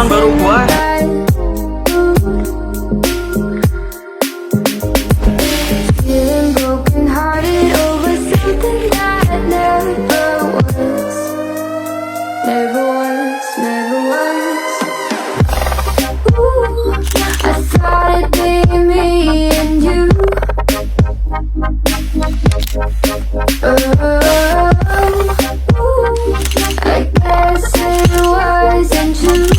baru gua. Feeling broken-hearted over something that never was. Never was, never was. Ooh, I thought it'd be me and you. Ooh, I guess it wasn't true.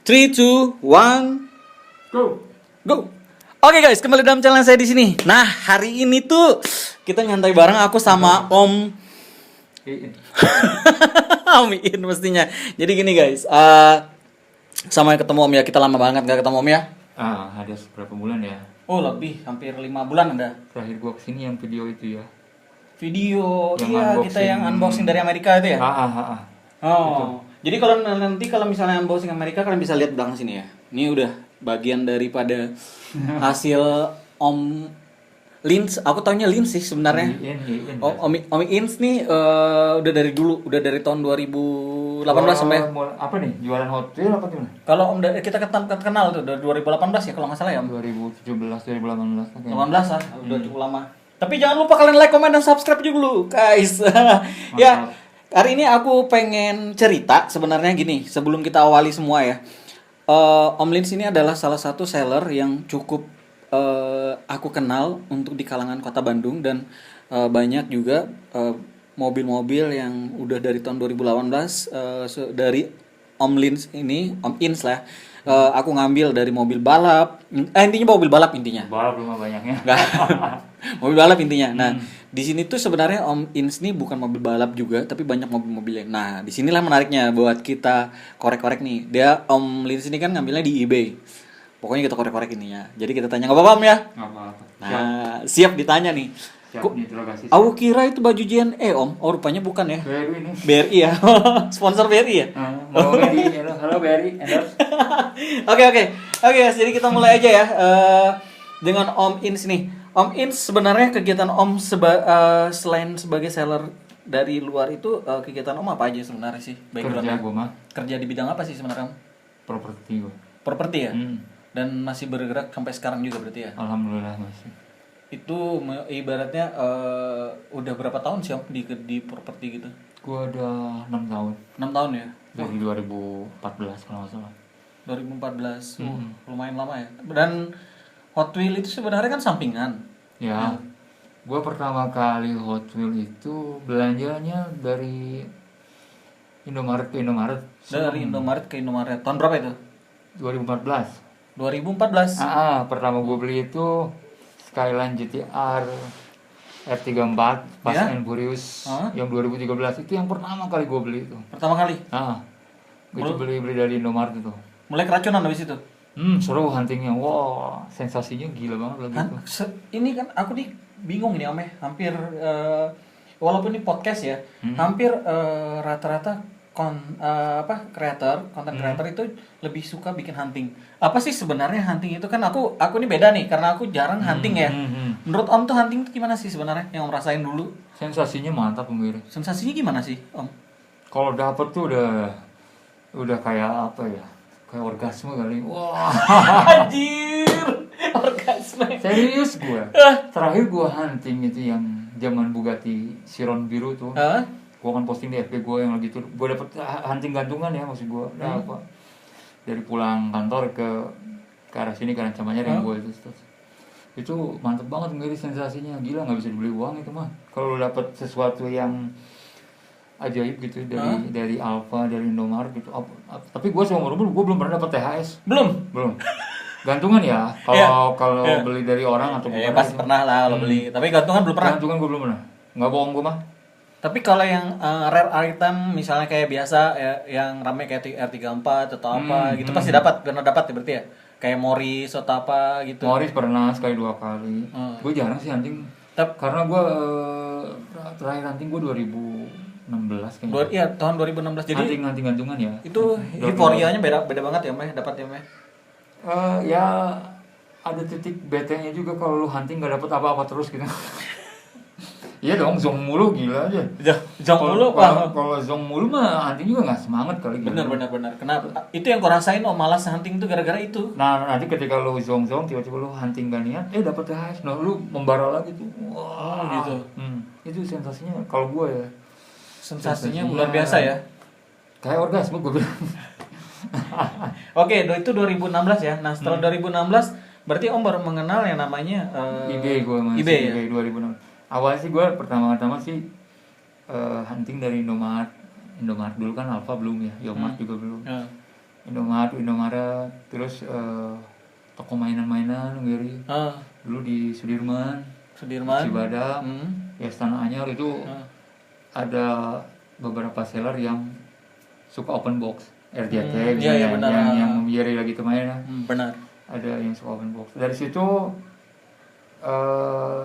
3, 2, 1, Go. go. Oke guys, kembali dalam channel saya di sini. Nah, hari ini tuh kita nyantai bareng aku sama Om Om Iin mestinya. Jadi gini guys, sama ketemu Om ya. Kita lama banget gak ketemu Om ya. Ada beberapa bulan ya. Oh, lebih hampir 5 bulan ada. Terakhir gua kesini yang video itu ya. Video Yang iya unboxing. kita yang unboxing dari Amerika itu ya. Oh. Jadi kalau nanti kalau misalnya unboxing Amerika kalian bisa lihat belakang sini ya. Ini udah bagian daripada hasil Om Lins. Aku taunya Lins sih sebenarnya. Om Ins nih udah dari dulu, udah dari tahun 2018 sampai. Apa nih? Jualan hotel apa gimana? Kalau Om kita kenal tuh dari 2018 ya kalau nggak salah ya Om. 2017, 2018. 18 lah, udah cukup lama. Tapi jangan lupa kalian like, comment, dan subscribe juga dulu, guys. Ya, hari ini aku pengen cerita sebenarnya gini, sebelum kita awali semua ya. Om Lins ini adalah salah satu seller yang cukup aku kenal untuk di kalangan Kota Bandung dan banyak juga mobil-mobil yang udah dari tahun 2018 dari Om Lins ini, Om Ins lah. Aku ngambil dari mobil balap, intinya mobil balap intinya. Balap rumah banyaknya. Enggak. Mobil balap intinya. Nah, di sini tuh sebenarnya Om Ins nih bukan mobil balap juga, tapi banyak mobil-mobilnya. Nah, disinilah menariknya buat kita korek-korek nih. Dia Om Lins ini kan ngambilnya di eBay. Pokoknya kita korek-korek ininya. Jadi kita tanya nggak apa-apa Om ya? Nggak apa-apa. Nah, siap ditanya nih. Siap diinterogasi. Aku kira itu baju JNE Om. Oh rupanya bukan ya. BRI ini. BRI ya. Sponsor BRI ya. Mau BRI, halo BRI, endorse. Oke. Jadi kita mulai aja ya dengan Om Ins nih. Om Ins sebenarnya kegiatan Om selain sebagai seller dari luar itu kegiatan Om apa aja sebenarnya sih? Kerja gua mah Kerja di bidang apa sih sebenarnya Om? properti gua. Properti ya? Dan masih bergerak sampai sekarang juga berarti ya? Alhamdulillah masih. Itu ibaratnya udah berapa tahun sih Om di properti gitu? Gua udah 6 tahun. 6 tahun ya? Dari 2014 kalau nggak salah. 2014. Lumayan lama ya. Dan Hot Wheel itu sebenarnya kan sampingan. Ya. Gua pertama kali Hot Wheel itu belanjanya dari Indomaret ke Indomaret. Dari Indomaret ke Indomaret. Tahun berapa itu? 2014. 2014. Pertama gue beli itu Skyline GTR R34 Fast Ya? and Furious yang 2013 itu yang pertama kali gue beli itu. Pertama kali. Gue beli dari Indomaret itu. Mulai keracunan habis itu. Seru huntingnya. Wow, sensasinya gila banget lagi itu. Ini kan aku nih bingung nih Om ya. Hampir walaupun ini podcast ya, hampir rata-rata konten creator itu lebih suka bikin hunting. Apa sih sebenarnya hunting itu? Kan aku ini beda nih karena aku jarang hunting ya. Menurut Om tuh hunting itu gimana sih sebenarnya yang Om rasain dulu? Sensasinya mantap pemirsa. Sensasinya gimana sih Om? Kalau dapet tuh udah kayak apa ya? Kayak orgasme kali. Wah. Anjir. Orgasme. Serius gue. Terakhir gue hunting itu yang zaman Bugatti Chiron biru tuh. Gue kan posting di FB gue yang lagi tuh. Gue dapet hunting gantungan ya maksud gue. Apa? Dari pulang kantor ke arah sini ke arah Camanya yang gue itu. Itu mantep banget ngeri sensasinya. Gila nggak bisa dibeli uang itu mah. Kalau dapet sesuatu yang ajaib gitu dari Alfa, dari Indomaret gitu. Tapi gue seumur umur gue belum pernah dapat THS. Belum. Gantungan ya. Kalau beli dari orang atau ya pasti pernah lah lo beli. Tapi gantungan belum pernah. Gantungan gue belum pernah. Nggak bohong gue mah. Tapi kalau yang rare item misalnya kayak biasa yang rame kayak R34 atau apa gitu pasti pernah dapat ya berarti ya. Kayak Morris atau apa gitu. Morris pernah sekali 2 kali. Gue jarang sih hunting. Karena gue terakhir hunting gue 2016 kayaknya. Iya, tahun 2016. Jadi hunting gantungan ya. Itu euforianya beda banget ya, Meh, dapatnya, Meh. Ya ada titik bete-nya juga kalau lu hunting gak dapet apa-apa terus gitu. Iya dong, zong mulu gila aja. Jong mulu, wah. Kalau zong mulu mah hunting juga nggak semangat kali. Benar. Kenapa? Itu yang kau rasain malas hunting tuh gara-gara itu. Nah nanti ketika lu zong tiba-tiba lu hunting gak niat, dapet THS, nah lu membara lagi tuh. Wah, gitu. Itu sensasinya kalau gua ya. Sensasinya luar biasa ya. Kayak orgasme gua bilang. Oke, itu 2016 ya. Nah setelah 2016 berarti Om baru mengenal yang namanya eBay. Gua masih eBay ya? eBay 2006. Awalnya sih gua pertama-tama sih hunting dari Indomaret dulu kan, Alfa belum ya, Yomart juga belum. Indomaret, terus toko mainan Gary. Dulu di Sudirman, Cibadam, ya Istana Anyar itu ada beberapa seller yang suka open box, RJT, iya, benar. yang Gary lagi main ya. Benar. Ada yang suka open box. Dari situ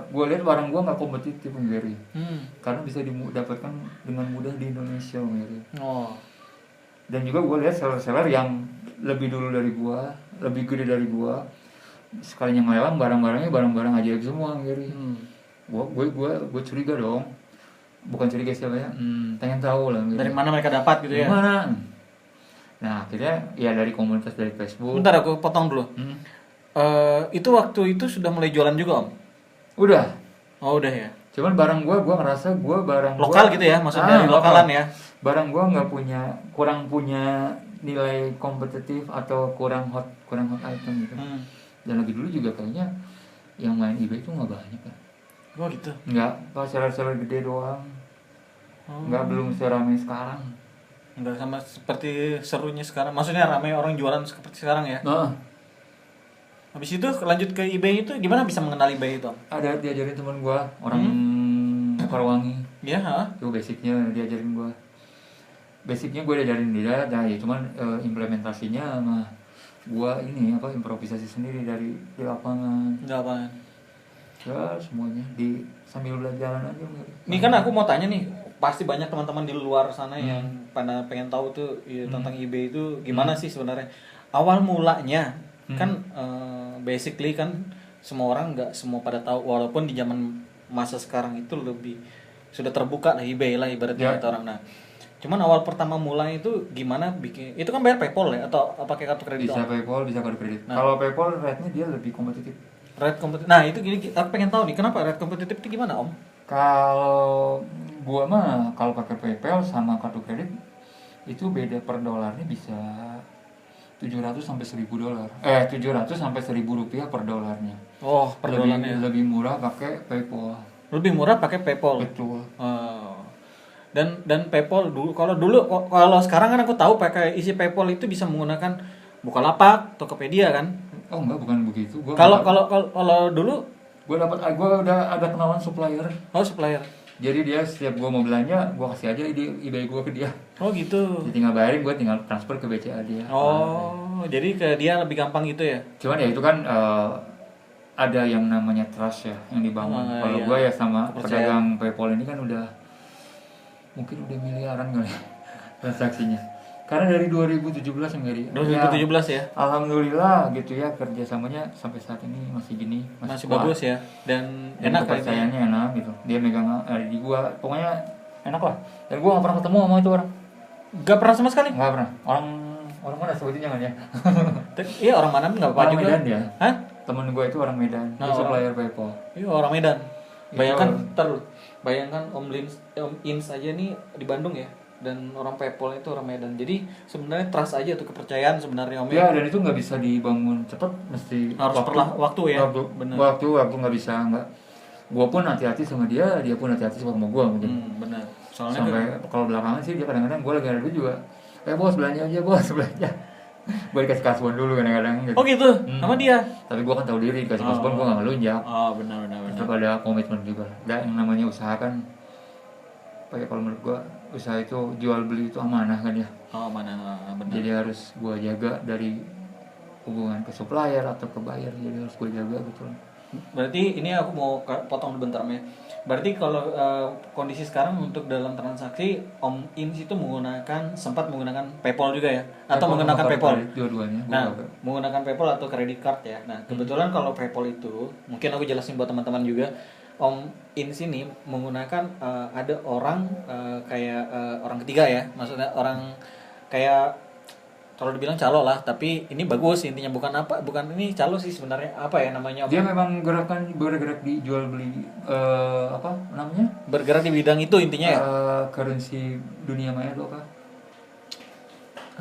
gue lihat barang gue nggak kompetitif Gary, karena bisa didapatkan dengan mudah di Indonesia Gary. Dan juga gue lihat seller-seller yang lebih dulu dari gue, lebih gede dari gue, sekalinya ngelelang barang-barang ajaib semua Gary. Gue curiga dong, bukan curiga siapa ya, pengen tahu lah Gary. Dari mana mereka dapat gitu ya? Mana? Nah akhirnya ya dari komunitas dari Facebook. Bentar aku potong dulu. Itu waktu itu sudah mulai jualan juga Om? Udah. Oh udah ya. Cuman barang gue ngerasa barang lokal gitu ya, maksudnya dari lokalan ya. Barang gue kurang punya nilai kompetitif atau kurang hot item gitu. Dan lagi dulu juga kayaknya yang main eBay itu nggak banyak kan. Oh gitu. Nggak, pas seller-seller gede doang. Nggak, belum seramai sekarang. Nggak sama seperti serunya sekarang. Maksudnya ramai orang jualan seperti sekarang ya. Habis itu lanjut ke eBay itu gimana bisa mengenal eBay itu? Ada diajarin teman gue, orang Karwangi. Iya, Itu basicnya diajarin gue. Basicnya gue diajarin dia, nah ya cuman implementasinya mah gue improvisasi sendiri dari di lapangan. Ya semuanya sambil belajar aja. Ini kan aku mau tanya nih, pasti banyak teman-teman di luar sana yang pada pengen tahu tuh tentang eBay itu gimana sih sebenarnya. Awal mulanya kan basically kan semua orang nggak semua pada tahu, walaupun di zaman masa sekarang itu lebih sudah terbuka lah eBay lah ibaratnya kata orang. Nah cuman awal pertama mulai itu gimana bikin itu kan bayar PayPal ya atau pakai kartu kredit? Bisa PayPal, bisa kartu kredit. Kalau PayPal rate-nya dia lebih kompetitif. Rate kompetitif. Nah itu gini, aku pengen tahu nih kenapa rate kompetitif itu gimana Om? Kalau gua mah kalau pakai PayPal sama kartu kredit itu beda per dolarnya bisa $700 sampai $1.000. $700 sampai $1.000 per dolarnya. Oh, per dolarnya. Lebih murah pakai PayPal. Lebih murah pakai PayPal. Betul. Dan PayPal kalau sekarang kan aku tahu pakai isi PayPal itu bisa menggunakan Bukalapak, Tokopedia kan? Oh enggak, bukan begitu. Kalau dulu gua udah ada kenalan supplier. Oh, supplier. Jadi dia setiap gua mau belanja, gua kasih aja eBay gua ke dia. Oh gitu. Dia tinggal bayarin, gua tinggal transfer ke BCA dia. Oh, jadi ke dia lebih gampang gitu ya? Cuman ya itu kan ada yang namanya trust ya yang dibangun. Kalau gua ya sama pedagang PayPal ini kan mungkin udah miliaran kali transaksinya. Karena dari 2017 Gary. 2017 ya. Alhamdulillah gitu ya, kerjasamanya sampai saat ini masih gini, masih bagus ya. Dan enak kepercayaannya enak gitu. Dia megang di gua, pokoknya enak lah. Dan gua nggak pernah ketemu sama itu orang. Gak pernah sama sekali? Nggak pernah. Orang mana sebutin jangan ya. Iya orang mana nggak apa-apa juga. Medan dia. Hah? Temen gua itu orang Medan. Dia supplier PayPal. Iya orang Medan. Bayangkan Om Ins aja nih di Bandung ya. Dan orang PayPal itu orang Medan. Jadi sebenarnya trust aja tuh, kepercayaan sebenarnya Om. Ya, dan itu nggak bisa dibangun cepat, mesti harus waktu ya. Bener. Waktu nggak bisa nggak. Gua pun hati-hati sama dia pun hati-hati sama gua mungkin. Benar. Soalnya sampai kalau belakangan sih dia kadang-kadang gua lagi ada duit juga. Bos belanja aja bos belanja. Gua dikasih kasuan dulu kadang-kadang. Gitu. Oh gitu. Sama dia. Tapi gua kan tahu diri dikasih kasuan gua nggak ngelunjak. Oh benar. Tetap ada komitmen juga. Dan yang namanya usaha kan. Kalau menurut gua usaha itu jual beli itu amanah kan ya. Oh amanah, benar. Jadi harus gua jaga dari hubungan ke supplier atau ke buyer, jadi harus gua jaga gitu. Berarti ini aku mau potong bentar ya. Berarti kalau kondisi sekarang untuk dalam transaksi Om Ins itu sempat menggunakan PayPal juga ya? Atau menggunakan PayPal? Dua-duanya. Nah, menggunakan PayPal atau credit card ya. Nah, kebetulan kalau PayPal itu, mungkin aku jelasin buat teman-teman juga. Om In sini menggunakan ada orang kayak orang ketiga ya, maksudnya orang kayak kalau dibilang calo lah, tapi ini bagus intinya, bukan ini calo sih sebenarnya, apa ya namanya? Dia memang bergerak di jual beli apa namanya? Bergerak di bidang itu intinya ya. Currency dunia maya itu apa?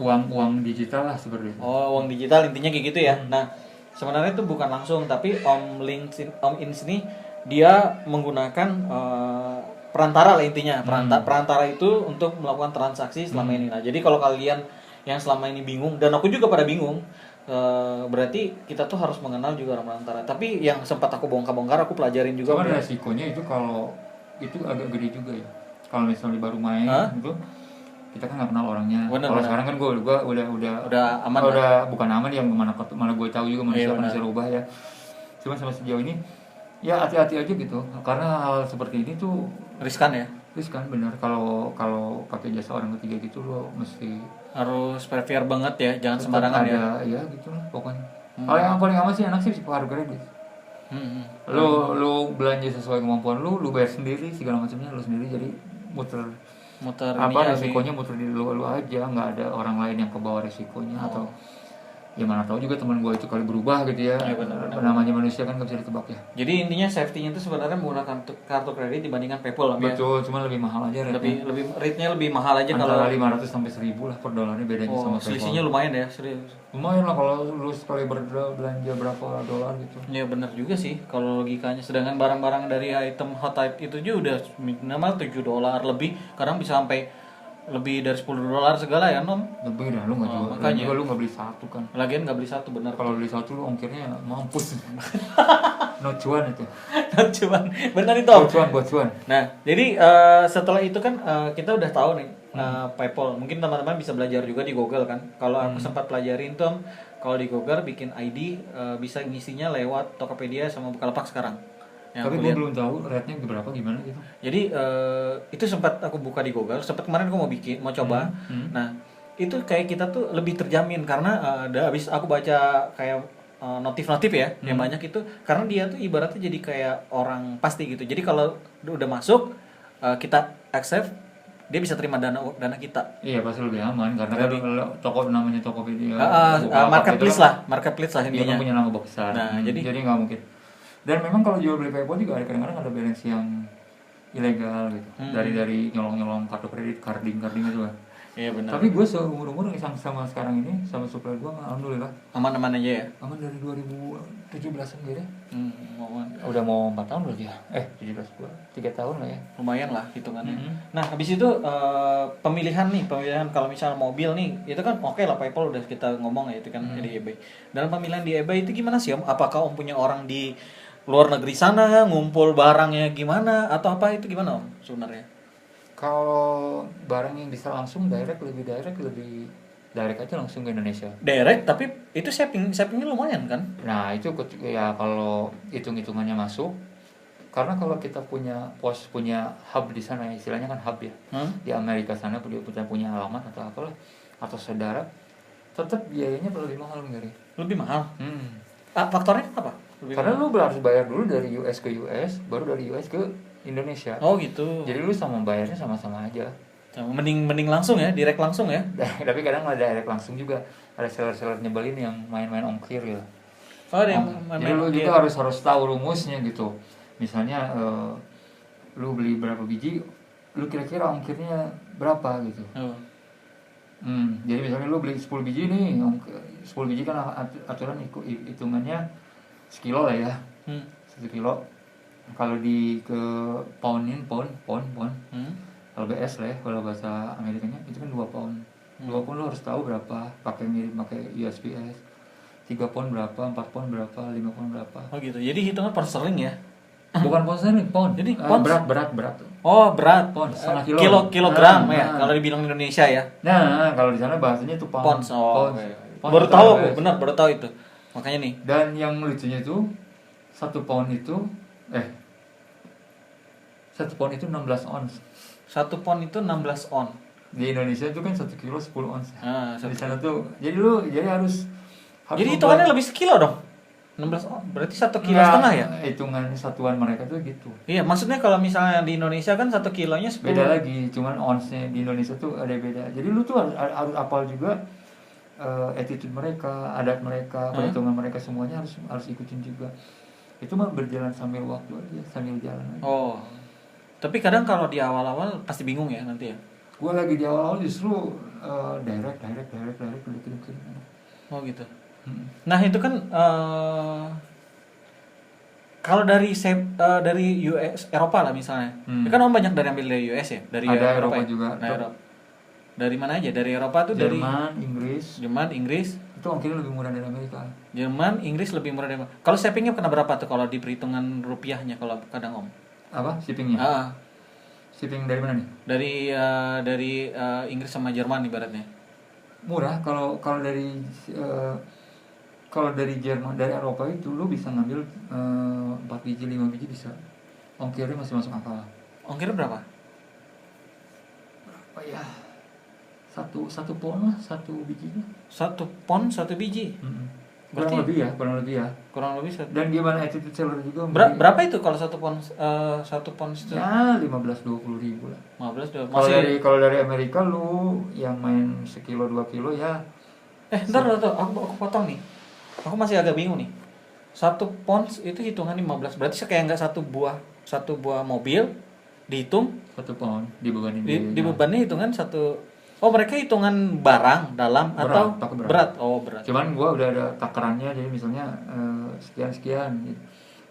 Uang digital lah seperti itu. Oh, uang digital intinya kayak gitu ya. Nah, sebenarnya itu bukan langsung, tapi Om In sini dia menggunakan perantara lah intinya. Perantara itu untuk melakukan transaksi selama ini. Nah, jadi kalau kalian yang selama ini bingung, dan aku juga pada bingung, berarti kita tuh harus mengenal juga orang perantara. Tapi yang sempat aku bongkar-bongkar, aku pelajarin juga. Cuman resikonya itu kalau itu agak gede juga ya. Kalau misalnya baru main itu kita kan nggak kenal orangnya. Kalau sekarang kan gue udah aman. Bukan aman yang mana gue tahu juga manusia rubah ya. Cuma sama sejauh ini ya hati-hati aja gitu. Karena hal seperti ini tuh riskan ya. Riskan benar, kalau pakai jasa orang ketiga gitu lo mesti harus prepare banget ya, jangan sembarangan ya. Ya gitu lah pokoknya. Kalau yang paling aman sih anak sih kartu kredit. Lo belanja sesuai kemampuan lu bayar sendiri segala macamnya lu sendiri, jadi muter apa resikonya muter di lu aja, nggak ada orang lain yang kebawa resikonya. Atau ya mana tahu juga teman gue itu kali berubah gitu ya. Namanya manusia kan nggak bisa ditebak ya. Jadi intinya safety-nya itu sebenarnya menggunakan kartu kredit dibandingkan PayPal. Betul, cuma lebih mahal aja rate-nya. Rate-nya lebih mahal aja antara kalau 500 sampai 1000 lah per dolarnya bedanya sama PayPal. Selisihnya lumayan ya, serius. Lumayan lah kalau lu sekali belanja berapa dolar gitu. Ya benar juga sih kalau logikanya. Sedangkan barang-barang dari item hot type itu juga udah minimal $7 lebih, kadang bisa sampai lebih dari $10 segala ya, Nom. Lebih dah, lu nggak jual. Makanya lu nggak beli satu kan. Lagian nggak beli satu, benar. Kalau beli satu lu ongkirnya mampus. No cuan itu. No cuan, benar itu. Buat cuan. Nah, jadi setelah itu kan kita udah tahu nih PayPal. Mungkin teman-teman bisa belajar juga di Google kan. Kalau aku sempat pelajarin tuh, kalau di Google bikin ID bisa ngisinya lewat Tokopedia sama Bukalapak sekarang. Tapi gue belum tahu rate-nya berapa gimana gitu. Jadi itu sempat aku buka di Google, sempat kemarin aku mau coba. Nah, itu kayak kita tuh lebih terjamin karena habis aku baca kayak notif-notif ya yang banyak itu, karena dia tuh ibaratnya jadi kayak orang pasti gitu. Jadi kalau udah masuk kita accept, dia bisa terima dana kita. Iya, pasti lebih aman karena kan toko namanya Tokopedia. Marketplace lah intinya. Dia punya nama besar. Nah, jadi nggak mungkin. Dan memang kalau jual beli PayPal juga kadang-kadang ada balance yang ilegal gitu. Dari nyolong kartu kredit, carding itu kan. Iya benar. Tapi gue seumur-umur sama sekarang ini sama supplier gue alhamdulillah aman-aman aja ya. Aman dari 2017an gitu ya. Udah mau 4 tahun berarti ya. 17 gua 3 tahun lah ya. Lumayan lah hitungannya. Nah, habis itu pemilihan kalau misal mobil nih, itu kan oke lah PayPal udah kita ngomong ya itu kan di eBay. Dalam pemilihan di eBay itu gimana sih Om? Apakah Om punya orang di luar negeri sana ngumpul barangnya gimana atau apa, itu gimana Om sebenarnya? Kalau barang yang bisa langsung direct aja langsung ke Indonesia. Direct, tapi itu shippingnya lumayan kan? Nah itu ya kalau hitung-hitungannya masuk. Karena kalau kita punya hub di sana, istilahnya kan hub ya. Di Amerika sana kita punya alamat atau apalah atau saudara, tetap biayanya lebih mahal Gary. Lebih mahal? Faktornya apa? Karena lu harus bayar dulu dari US ke US, baru dari US ke Indonesia. Oh gitu. Jadi lu sama bayarnya sama-sama aja. Mending langsung ya, direct langsung ya. Tapi kadang ada direct langsung juga. Ada seller-seller nyebelin yang main-main ongkir gitu. Oh, ada yang jadi lu juga harus tahu rumusnya gitu. Misalnya lu beli berapa biji, lu kira-kira ongkirnya berapa gitu. Jadi misalnya lu beli 10 biji nih, 10 biji kan aturan hitungannya sekilo lah ya. 1 kilo. Kalau ke pound. Kalau BS lah ya, kalau bahasa Amerikanya itu kan 2 pound. 2 pound lu harus tahu berapa, pakai USPS. 3 pound berapa, 4 pound berapa, 5 pound berapa. Oh gitu. Jadi hitungan per sterling ya. Bukan pound sterling, pound. Jadi pound berat. Oh, berat. Pound, setengah kilogram ya. Kalau dibilang Indonesia ya. Nah, kalau di sana bahasanya itu pound. Pound. Baru tahu aku, benar baru tahu itu. Makanya nih. Dan yang lucunya itu 1 pound itu 16 ons. 1 pound itu 16 ons. Di Indonesia itu kan 1 kilo 10 ons. Di sana tuh, jadi harus jadi hitungannya lebih sekilo dong. 16 berarti 1,5 kilo ya? Hitungan satuan mereka tuh gitu. Iya, maksudnya kalau misalnya di Indonesia kan 1 kilonya 10. Beda lagi, cuman onsnya di Indonesia tuh ada beda. Jadi lu tuh harus apal juga attitude mereka, adat mereka, perhitungan mereka, semuanya harus ikutin juga. Itu mah berjalan sambil waktu aja, sambil jalan aja. Oh. Tapi kadang kalau di awal-awal pasti bingung ya nanti ya. Gua lagi di awal-awal justru direct kirim. Oh gitu. Nah, itu kan kalau dari US Eropa lah misalnya. Ya kan banyak dari ambil dari US ya, dari Ada Eropa Eropa ya? juga. Nah, dari mana aja? Dari Eropa tuh dari Jerman, Inggris. Inggris. Itu ongkirnya lebih murah dari Amerika. Jerman, Inggris lebih murah dari. Kalau shippingnya kena berapa tuh kalau di perhitungan rupiahnya kalau kadang Om? Apa shippingnya? Shipping dari mana nih? Dari Inggris sama Jerman ibaratnya. Murah kalau dari Jerman, dari Eropa itu lu bisa ngambil 4 biji 5 biji bisa. Ongkirnya masih masuk akal. Ongkirnya berapa? Berapa ya? Satu pon lah, satu bijinya. 1 pon 1 biji. Kurang lebih ya. Kurang lebih Dan gimana attitude seller juga. Berapa itu kalau 1 pon 1 pon itu? Ya 15-20 ribu lah. 15 Kalau dari Amerika lu yang main sekilo 2 kilo ya. Ntar aku potong nih. Aku masih agak bingung nih. 1 pons itu hitungan 15. Berarti kayak nggak satu buah mobil dihitung 1 pon dibebanin dibebannya hitungan satu. Oh, mereka hitungan barang dalam atau berat? Oh, berat. Cuman gua udah ada takarannya, jadi misalnya sekian.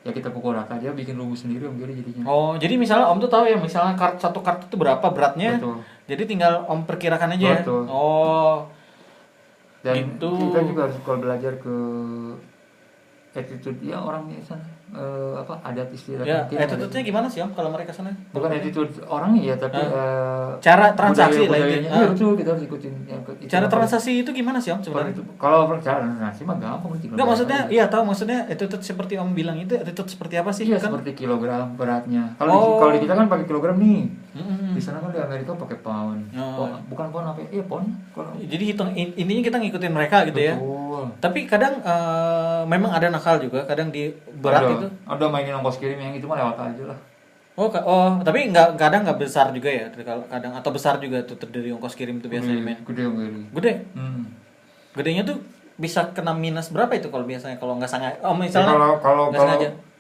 Ya kita pukul rata aja, bikin rumus sendiri Om Giri jadinya. Oh, jadi misalnya Om tuh tahu ya, misalnya satu kartu itu berapa beratnya. Betul. Jadi tinggal Om perkirakan aja. Betul. Oh. Dan gitu. kita juga harus kalau belajar ke attitude ya orang di sana, adat istiadat. Ya, attitude-nya gimana sih Om kalau mereka sana? Bukan attitude orangnya ya, tapi cara transaksi lah budayanya. itu. Iya betul, kita harus ikutin yang cara transaksi itu gimana sih Om sebenarnya? Kalau cara transaksi mah gampang tinggal. Enggak, maksudnya iya tahu, maksudnya attitude seperti Om bilang itu attitude seperti apa sih? Iya, kan seperti kilogram beratnya. Kalau di kita kan pakai kilogram nih. Di sana kan di Amerika pakai pound. Bukan pound apa? Iya pound. Jadi intinya kita ngikutin mereka gitu. Betul. Ya. Tapi kadang memang ada nakal juga, kadang di berat itu. Ada mainin ongkos kirim yang itu mah lewat aja lah. Tapi kadang nggak besar juga ya, kadang atau besar juga tuh terdiri ongkos kirim itu biasanya men. Gede. Gedenya tuh bisa kena minus berapa itu kalau biasanya kalau nggak sangat. Oh misalnya.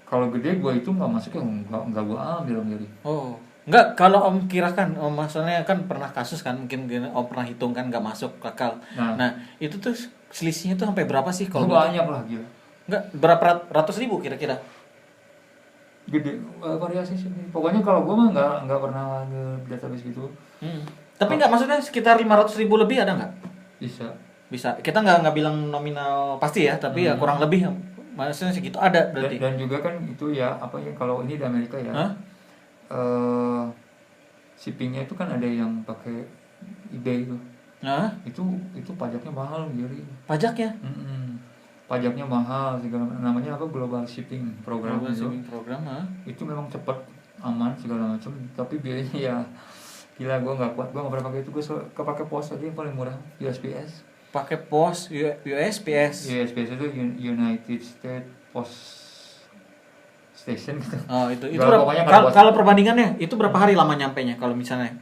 Kalau gede gua itu nggak masuk ya nggak gua ambil Om Giri. Oh. Enggak, kalau Om kirakan, maksudnya kan pernah kasus kan, mungkin Om pernah hitung kan nggak masuk akal. Nah, itu tuh selisihnya tuh sampai berapa sih kalau banyak lah gila. Enggak, berapa ratus ribu kira-kira? Gede, variasi sih. Pokoknya kalau gua mah nggak pernah database gitu. Tapi nggak, maksudnya sekitar 500 ribu lebih ada nggak? Bisa. Kita nggak bilang nominal pasti ya, tapi ya kurang lebih, maksudnya segitu ada berarti. Dan juga kan itu ya kalau ini di Amerika ya. Shippingnya itu kan ada yang pakai eBay itu. Itu pajaknya mahal jadi. Pajaknya? Pajaknya mahal segala, namanya global shipping program. Itu memang cepat, aman segala macam, tapi biayanya ya gila, gue nggak kuat, gue nggak pernah pakai itu, gue kepake pos aja yang paling murah, USPS. Pakai pos USPS. USPS itu United States Post Station gitu. Oh itu berapa? Kalau perbandingannya itu berapa hari lama nyampenya kalau misalnya?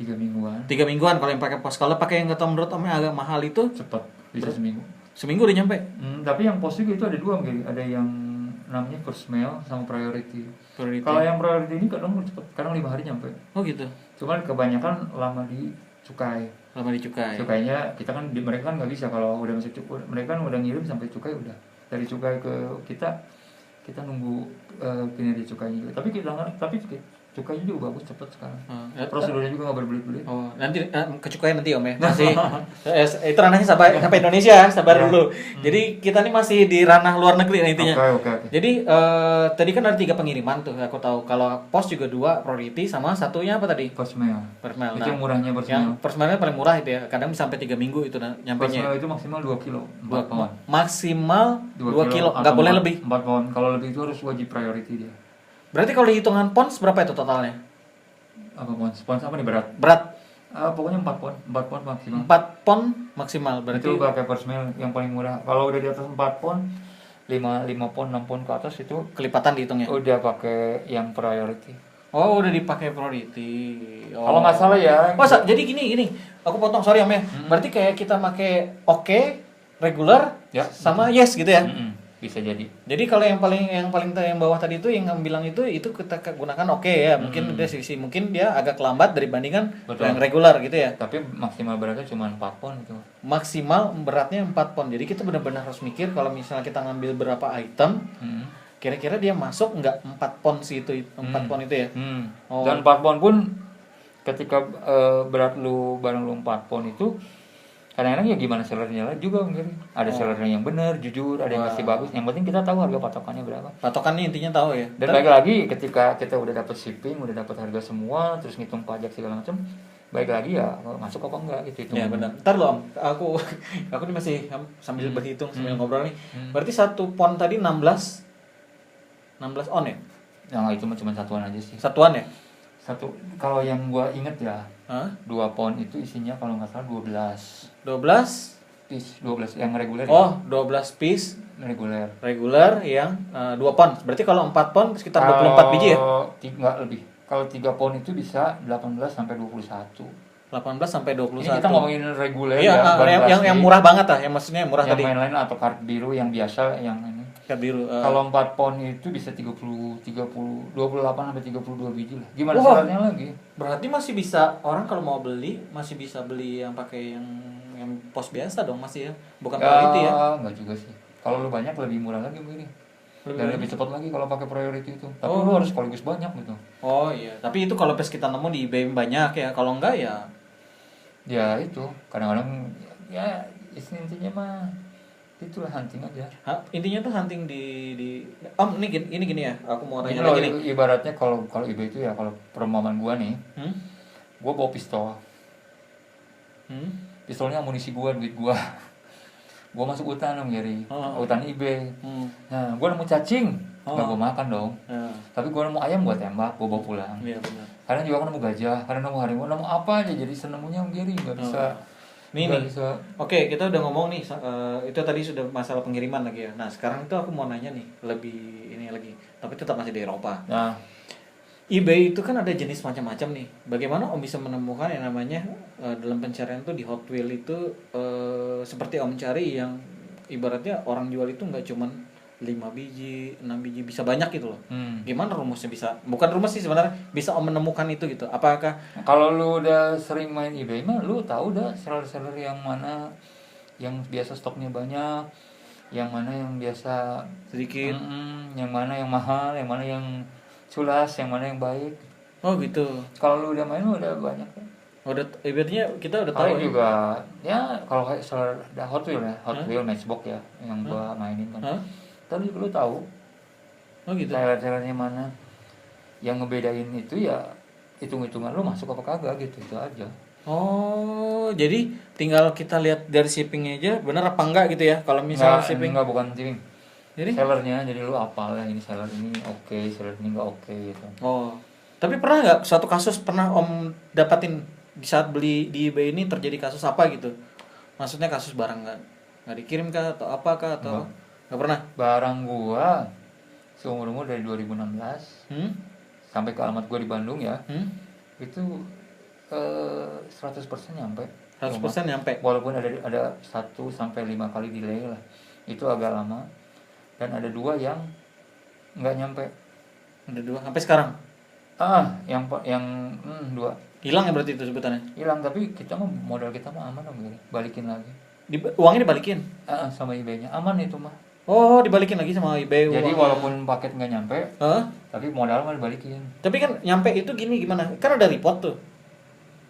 3 mingguan. 3 mingguan kalau yang pakai pos. Kalau pakai yang menurut Omnya agak mahal itu cepat, bisa seminggu. Seminggu udah nyampe. Tapi yang pos juga itu ada 2 gitu. Ada yang namanya first mail sama priority. Kalau yang priority ini kadang cepat, kadang 5 hari nyampe. Oh gitu. Cuman kebanyakan lama di cukai. Cukainya kita kan mereka kan nggak bisa kalau udah masuk cukai. Mereka kan udah ngirim sampai cukai udah. Dari cukai ke kita nunggu kinerja cukainya juga. Tapi cukainya juga bagus, cepat sekarang. Prosedurnya juga nggak berbelit-belit. Oh, nanti ke cukai nanti Om ya. Masih itu ranahnya sampai Indonesia, sabar dulu. Jadi kita nih masih di ranah luar negeri intinya. Oke. Jadi tadi kan ada 3 pengiriman tuh, aku tahu. Kalau pos juga 2 priority, sama satunya apa tadi? First mail. Itu yang murahnya first mail. Yang first mailnya paling murah itu ya. Kadang sampai 3 minggu itu nyampenya. First mail itu maksimal 2 kilo, 4 pound. Maksimal 2 kilo, nggak boleh lebih. 4 pound. Kalau lebih itu harus wajib priority dia. Berarti kalau hitungan pons berapa itu totalnya? Apa pons? Pons apa nih berat? Pokoknya 4 pon. 4 pon maksimal. 4 pon maksimal berarti. Itu pakai first mail yang paling murah. Kalau udah di atas 4 pon, 5 pound 6 pound ke atas itu kelipatan dihitungnya. udah pakai yang priority. Oh, udah dipakai priority. Oh. Kalau nggak salah ya. Oh, jadi gini. Aku potong, sorry Om ya. Berarti kayak kita pakai oke, regular, Ya, sama yes gitu ya. Bisa jadi. Jadi kalau yang bawah tadi itu yang bilang itu kita gunakan oke ya. Mungkin dari sisi mungkin dia agak lambat dibandingkan Betul. yang regular gitu ya. Tapi maksimal beratnya cuma 4 pound itu. Maksimal beratnya 4 pound. Jadi kita benar-benar harus mikir kalau misalnya kita ngambil berapa item, kira-kira dia masuk nggak 4 pound sih itu 4 pound itu ya. Oh. Dan 4 pound pun ketika berat lu barang lu 4 pound itu kadang-kadang ya gimana sellernya lah juga mungkin. Ada sellernya yang benar, jujur, ada yang masih bagus. Yang penting kita tahu harga patokannya berapa. Patokannya intinya tahu ya. Dan baik lagi ketika kita udah dapat shipping, udah dapat harga semua, terus ngitung pajak segala macam, baik lagi ya masuk apa enggak gitu. Ya benar. Ntar loh Om, aku ini masih sambil berhitung sambil ngobrol nih. Berarti 1 pound tadi 16 on ya? Nah, itu cuma satuan aja sih. Satuan ya? Satu, kalau yang gua inget ya, Hah? 2 pound itu isinya kalau nggak salah 12 piece, 12 yang reguler. Oh, 12 piece Reguler. regular yang 2 pound. Berarti kalau 4 pound sekitar 24 biji ya? Enggak lebih. Kalau 3 pound itu bisa 18 sampai 21. 18 sampai 21. Ini kita ngomongin reguler Iya, ya. yang murah banget lah, yang maksudnya murah yang tadi. mainline atau kart biru yang biasa yang ini. Kart biru. Kalau 4 pound itu bisa 28 sampai 32 biji lah. Gimana Wow. syaratnya lagi? Berarti masih bisa orang kalau mau beli masih bisa beli yang pakai yang pos biasa dong masih ya. Bukan priority ya. Enggak juga sih. Kalau lu banyak lebih murah lagi begini. Dan lebih cepat lagi kalau pakai priority itu. Tapi lu harus sekaligus banyak gitu. Oh iya, tapi itu kalau pas kita nemu di eBay banyak ya. Kalau enggak ya Ya itu, kadang-kadang ya intinya mah itulah hunting aja. intinya tuh hunting di Om ini gini ya. Aku mau Ini tanya lagi nih. ibaratnya kalau eBay itu ya kalau perumpamaan gua nih, gua bawa pistol. Pistolnya amunisi gua, duit gua. Gua masuk hutan dong Gary, hutan eBay. Nah, gua nemu cacing, nggak gua makan dong. Tapi gua nemu ayam gua tembak, gua bawa pulang. Iya benar. Kadang juga aku nemu gajah, kadang nemu harimau, nemu apa aja jadi senemunya Gary nggak bisa. Nih. Oke, kita udah ngomong nih itu tadi sudah masalah pengiriman lagi ya. Nah, sekarang itu aku mau nanya nih, lebih ini lagi. Tapi tetap masih di Eropa. Nah, eBay itu kan ada jenis macam-macam nih. Bagaimana Om bisa menemukan yang namanya dalam pencarian tuh di Hot Wheels itu seperti Om cari yang ibaratnya orang jual itu nggak cuman 5 biji, 6 biji, bisa banyak gitu loh. Gimana rumusnya bisa? Bukan rumus sih sebenarnya, bisa Om menemukan itu gitu. Apakah kalau lu udah sering main eBay mah lu tahu dah seller-seller yang mana yang biasa stoknya banyak, yang mana yang biasa sedikit? yang mana yang mahal, yang mana yang culas, yang mana yang baik. Oh gitu. Kalau lu udah main udah banyak kan. Udah ibaratnya kita udah tahu Paling ya. juga ya kalau kayak seller Hot Wheels ya, Hot Wheels Matchbox ya yang gua mainin kan. Tadi lu tahu. Oh gitu. Seller-sellernya mana. Yang ngebedain itu ya hitung-hitungan lu masuk apa kagak gitu itu aja. Oh, jadi tinggal kita lihat dari shippingnya aja bener apa enggak gitu ya. Kalau misalnya shipping enggak bukan shipping. Jadi sellernya, jadi lu apal ya ini seller ini oke, seller ini enggak oke gitu. Oh. Tapi pernah nggak suatu kasus pernah Om dapatin di saat beli di eBay ini terjadi kasus apa gitu? Maksudnya kasus barang nggak dikirim kah atau apa kah atau nggak pernah? Barang gua seumur-umur dari 2016 sampai ke alamat gua di Bandung ya. Itu 100% nyampe. 100% nyampe. Walaupun ada 1 sampai 5 kali delay lah. Itu agak lama. Dan ada 2 yang nggak nyampe. Ada 2 sampai sekarang. Yang 2. Hilang ya berarti itu sebutannya. Hilang, tapi kita mah modal kita mah aman dong, balikin lagi. Uangnya dibalikin? Sama eBay-nya aman itu mah. Oh, dibalikin lagi sama eBay. Jadi walaupun paket nggak nyampe, tapi modal mah dibalikin. Tapi kan nyampe itu gini gimana? Kan ada report tuh.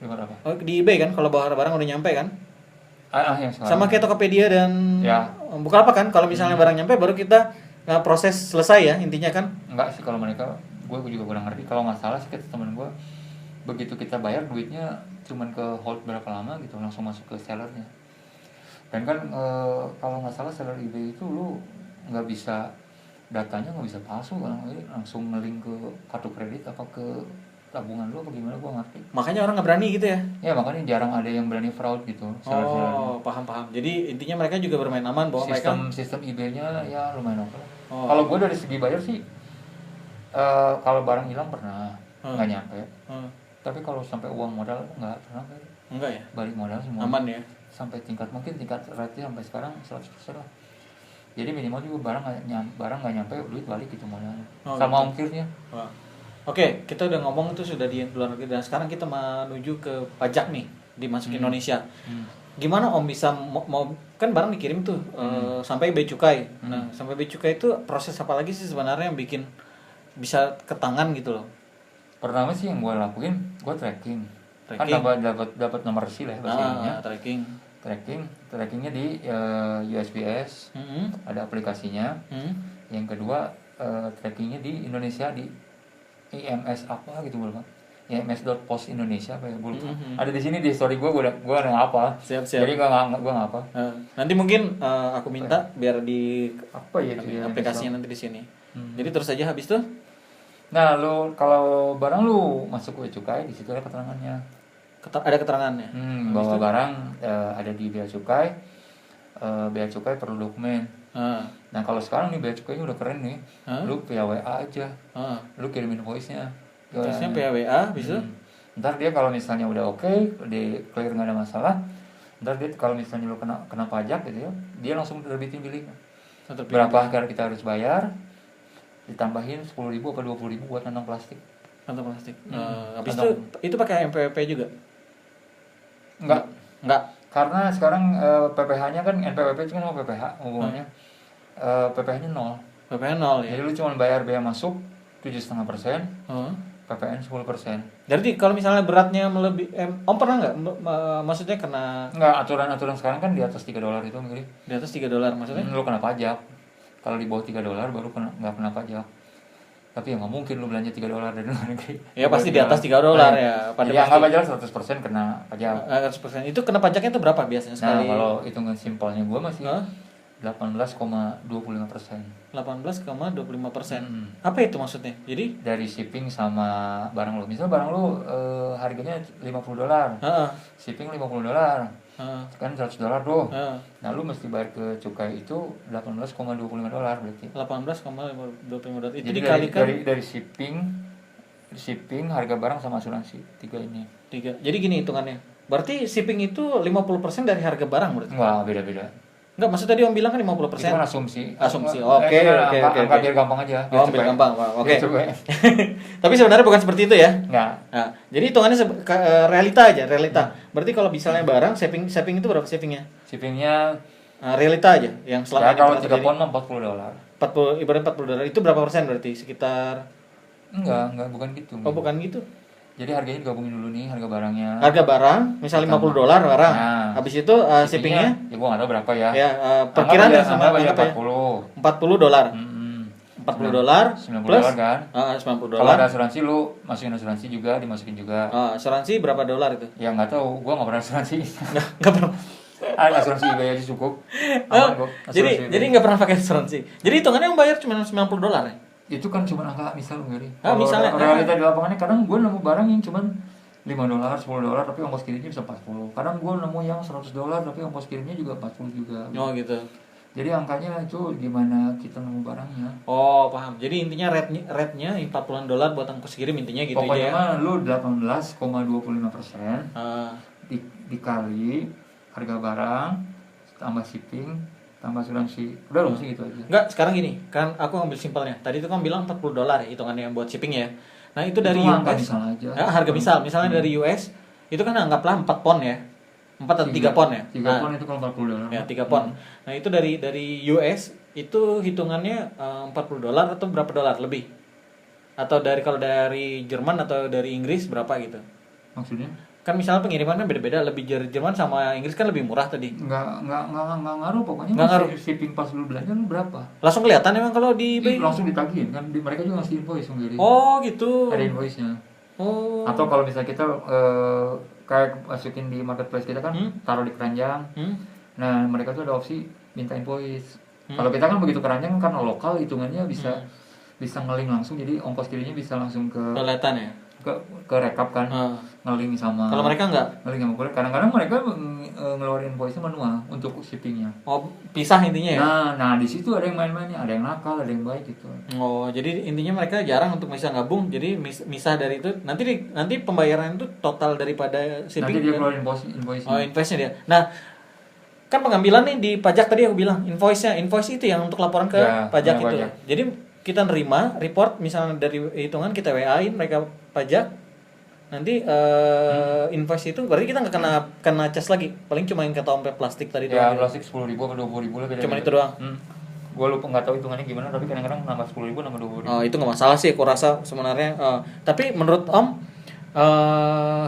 Report apa? Oh, di eBay kan kalau barang udah nyampe kan? Yang sekarang. Sama kayak Tokopedia dan ya. Bukalapak kan, kalau misalnya barang nyampe baru kita proses selesai ya intinya kan? Enggak sih kalau mereka, gue juga kurang ngerti. Kalau nggak salah sih kata temen gue, begitu kita bayar duitnya cuman ke hold berapa lama gitu langsung masuk ke sellernya. Dan kan kalau nggak salah seller eBay itu lu nggak bisa, datanya nggak bisa palsu kan, langsung ngelink ke kartu kredit apa ke tabungan lu apa gimana gue ngerti. Makanya orang nggak berani gitu ya. Ya makanya jarang ada yang berani fraud gitu. Oh, paham. Jadi intinya mereka juga bermain aman bahwa Sistem IB-nya ya lumayan oke. Oh. Kalau gue dari segi bayar sih, kalau barang hilang pernah nggak nyampe. Tapi kalau sampai uang modal nggak pernah. Enggak ya? Balik modal semua. Aman ya? Sampai tingkat rate sampai sekarang 100% lah. Jadi minimal juga barang nggak nyampe duit balik gitu modalnya. Sama gitu. ongkirnya. Oke, kita udah ngomong itu sudah di luar negeri dan sekarang kita menuju ke pajak nih di masuk Indonesia. Gimana Om bisa mau kan barang dikirim tuh sampai bea cukai. Nah, sampai bea cukai itu proses apa lagi sih sebenarnya yang bikin bisa ke tangan gitu loh? Pertama sih yang gue lakuin, gue tracking. Kan dapat nomor resil ya bahasanya. Trackingnya di USPS. Ada aplikasinya. Yang kedua trackingnya di Indonesia di IMS apa gitu gue lupa. IMS.post Indonesia apa ya gue lupa. Ada di sini di story gue ada ngapa. Siap. Jadi gue ngapa. Nanti mungkin aku minta biar di apa ya aplikasinya nanti di sini. Jadi terus aja habis tuh. Nah, lu kalau barang lu masuk ke cukai di situ ada keterangannya. Ada keterangannya. Bahwa barang ada di bea cukai. Bea cukai perlu dokumen. Nah kalau sekarang nih bea cukainya udah keren nih. Lu via WA aja. Lu kirimin voice-nya. Voice-nya via WA bisa. Ntar dia kalau misalnya udah oke, di clear nggak ada masalah. Ntar dia kalau misalnya lu kena pajak gitu ya, dia langsung terbitin billing. Berapa harga kita harus bayar? Ditambahin 10.000 atau 20.000 buat kantong plastik. Kantong plastik. Habis itu pakai MPWP juga? Enggak. Karena sekarang PPh-nya kan NPWP itu kan sama PPh hubungannya. PPh-nya 0. PPh 0 ya. Jadi lu cuma bayar bea masuk 7,5%, PPN 10%. Jadi kalau misalnya beratnya melebihi, Om pernah nggak? Maksudnya kena? Nggak, aturan sekarang kan di atas $3 itu mirip. Di atas $3 maksudnya? Lu kena pajak. Kalau di bawah $3 baru nggak kena pajak. Tapi ya nggak mungkin lu belanja $3 dari luar negeri. Ya pasti di atas $3 ya. Pada ya nggak pajak 100% kena pajak. 100%. Itu kena pajaknya itu berapa biasanya sekali? Nah kalau hitungan simpelnya gue masih 18,25%. 18,25%. Apa itu maksudnya? Jadi dari shipping sama barang lu. Misal barang lu harganya $50. Shipping $50. Kan $100 tuh. Nah, lu mesti bayar ke cukai itu $18,25 berarti. $18,25 itu jadi dikalikan dari shipping, harga barang sama asuransi. 3 ini. Jadi gini hitungannya. Berarti shipping itu 50% dari harga barang berarti? Enggak, beda-beda. Enggak, maksud tadi Om bilang kan 50%. Itu kan asumsi. Oke. Angka biar gampang aja. Biar gampang. Oke. Tapi sebenarnya bukan seperti itu ya? Enggak. Nah, jadi hitungannya realita aja. Berarti kalau misalnya barang shipping itu berapa shippingnya? Shippingnya realita aja yang selama ini kalau 3 pon mah $40. Ibarat $40 itu berapa persen berarti? Sekitar Enggak, bukan gitu. Oh, bukan gitu. Jadi harganya digabungin dulu nih, harga barangnya. Harga barang, misalnya $50 barang. Nah, habis itu shippingnya ya gua enggak tahu berapa ya. Ya, perkiraan sama $40. $40. $40. $90 plus kan? $90. Kalau ada asuransi lu masukin asuransi juga, dimasukin juga. Asuransi berapa dolar itu? Ya enggak tahu, gua enggak pernah asuransi. Enggak pernah. Asuransi IB aja cukup. Aman gua. Jadi enggak pernah pakai asuransi. Jadi hitungannya yang bayar cuma $90 ya? Itu kan cuma angka misal Gary. Misalnya realita di lapangannya kadang gue nemu barang yang cuma $5, $10 tapi ongkos kirimnya bisa 40. Kadang gue nemu yang $100 tapi ongkos kirimnya juga 40 juga. Oh gitu. Jadi angkanya itu gimana kita nemu barangnya. Oh, paham. Jadi intinya rate-nya $40 buat ongkos kirim intinya gitu. Pokoknya aja ya. Lu 18,25% dikali harga barang tambah shipping tambah asuransi. Udah loh sih gitu aja. Enggak, sekarang gini, kan aku ngambil simpelnya. Tadi itu kan bilang $40 ya hitungannya buat shipping ya. Nah, itu dari US. Harga misalnya dari US itu kan anggaplah 4 pon ya. 4 atau 3 pon ya. 3 pon itu kalau $40. Ya, 3 pon. Nah, itu dari US itu hitungannya $40 atau berapa dolar lebih? Atau kalau dari Jerman atau dari Inggris berapa gitu? Maksudnya? Kan misalnya pengiriman kan beda-beda, lebih Jerman sama Inggris kan lebih murah tadi. Enggak ngaruh pokoknya. Nggak ngaruh. Shipping pas lu belanja lu berapa? Langsung kelihatan emang kalau di eBay. Langsung ditagihin kan mereka juga ngasih invoice sendiri. Oh, gitu. Ada invoice-nya. Oh. Atau kalau misalnya kita kayak masukin di marketplace kita kan taruh di keranjang. Nah, mereka tuh ada opsi minta invoice. Kalau kita kan begitu keranjang kan lokal hitungannya bisa ngeling langsung jadi ongkos kirimnya bisa langsung ke kelihatan ya. ke rekap kan, ngeling sama. Kalau mereka enggak? Ngeling sama kurir. Kadang-kadang mereka ngeluarin invoice manual untuk shippingnya. Oh, pisah intinya ya? Nah di situ ada yang main-mainnya, ada yang nakal, ada yang baik gitu. Oh, jadi intinya mereka jarang untuk bisa gabung, jadi misah dari itu. Nanti pembayaran itu total daripada shipping. Nanti dia keluarin invoice. Oh, invoice-nya dia. Nah, kan pengambilan nih di pajak tadi aku bilang invoice itu yang untuk laporan ke pajak itu. Pajak. Jadi kita nerima report misalnya dari hitungan kita WA-in mereka pajak. Nanti invoice itu berarti kita nggak kena cas lagi. Paling cuma yang kata ompe plastik tadi ya, doang. plastik 10.000 atau 20.000 lah beda. Cuma itu doang. Gue lupa nggak tahu hitungannya gimana, tapi kadang-kadang nambah 10.000 nambah 20.000. Oh, itu nggak masalah sih aku rasa sebenarnya. Tapi menurut Om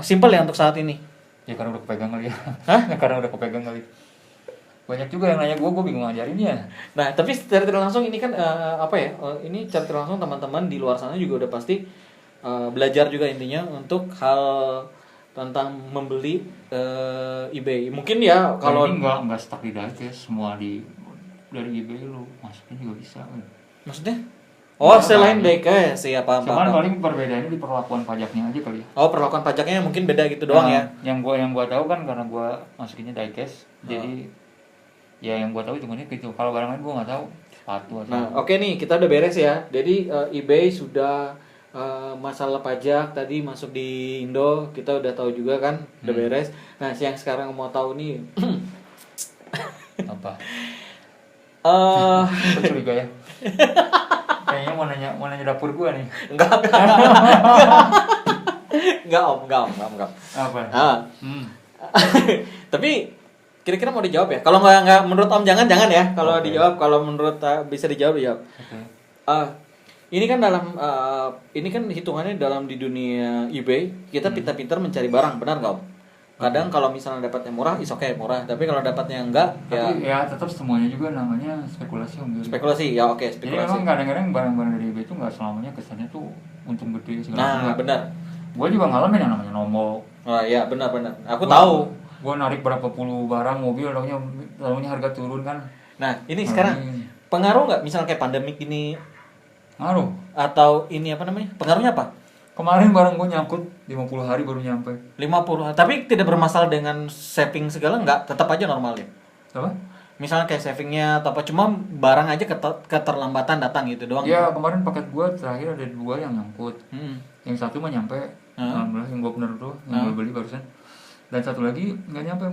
simple ya untuk saat ini. Ya karena udah kepegang kali ya. Hah? Karena udah kepegang kali. Banyak juga yang nanya gue bingung ngajarinnya. Nah, tapi secara tidak langsung ini kan ini secara tidak langsung teman-teman di luar sana juga udah pasti belajar juga intinya untuk hal tentang membeli eBay. Mungkin ya kalau ini nggak stuck di Diecast, semua dari eBay lu masukin juga bisa. Maksudnya? Oh, selain Diecast ya paham. Cuman paling perbedaannya di perlakuan pajaknya aja kali ya. Oh, perlakuan pajaknya mungkin beda gitu doang ya. Yang gua tahu kan karena gua masukinnya Diecast, jadi ya yang gua tahu cuma itu. Kalau barang lain gua nggak tahu. Sepatu atau. Nah, oke nih, kita udah beres ya. Jadi eBay sudah masalah pajak tadi masuk di Indo, kita udah tahu juga kan, udah beres. Nah, yang sekarang mau tahu nih Apa? Curiga ya. Kayaknya mau nanya dapur gua nih. Enggak. Enggak. Apa? Tapi kira-kira mau dijawab ya? Kalau nggak menurut Om jangan ya. Kalau dijawab, kalau menurut bisa dijawab dijawab. Ini kan ini kan hitungannya dalam di dunia eBay kita pintar-pintar mencari barang, benar nggak Om? Kadang kalau misalnya dapatnya murah, murah. Tapi kalau dapatnya enggak, ya tetap semuanya juga namanya spekulasi Om. Spekulasi, ya oke, spekulasi. Jadi memang kadang-kadang barang-barang dari eBay itu nggak selamanya kesannya tuh untung gede segala macam. Nah, benar. Gue juga ngalamin yang namanya nombok. Oh iya, benar. Aku tahu. Gue narik berapa puluh barang mobil, taunya harga turun kan. Nah, ini sekarang pengaruh nggak? Misalnya kayak pandemik ini, ngaruh. Atau ini apa namanya? Pengaruhnya apa? Kemarin barang gue nyangkut 50 hari baru nyampe. 50, tapi tidak bermasalah dengan saving segala nggak? Tetap aja normal ya? Apa? Misalnya kayak savingnya atau apa, cuma barang aja keterlambatan datang gitu doang. Ya kemarin paket gue terakhir ada 2 yang nyangkut. Yang satu mah nyampe, alhamdulillah yang gue bener tuh, yang gue beli barusan. Dan satu lagi nggak nyampe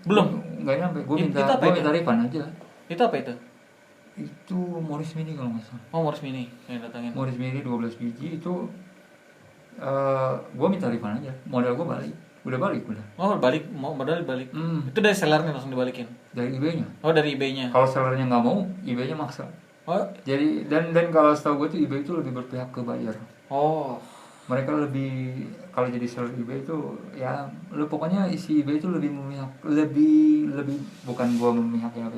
Belum? Nggak nyampe. Gue minta refund aja. Itu apa itu? Itu Morris Mini kalau nggak salah. Oh, Morris Mini yang datangin. Morris Mini 12 biji itu gue minta refund aja. Modal gue balik. Udah balik udah. Oh, modal balik. Itu dari sellernya langsung dibalikin. Dari eBay-nya. Oh, dari eBay-nya. Kalau sellernya nggak mau, eBay-nya maksa. Oh. Jadi dan kalau setahu gue tuh eBay itu lebih berpihak ke buyer. Oh. Mereka lebih, kalau jadi seller eBay itu ya lu pokoknya isi eBay itu lebih memihak, lebih bukan gua memihak ya.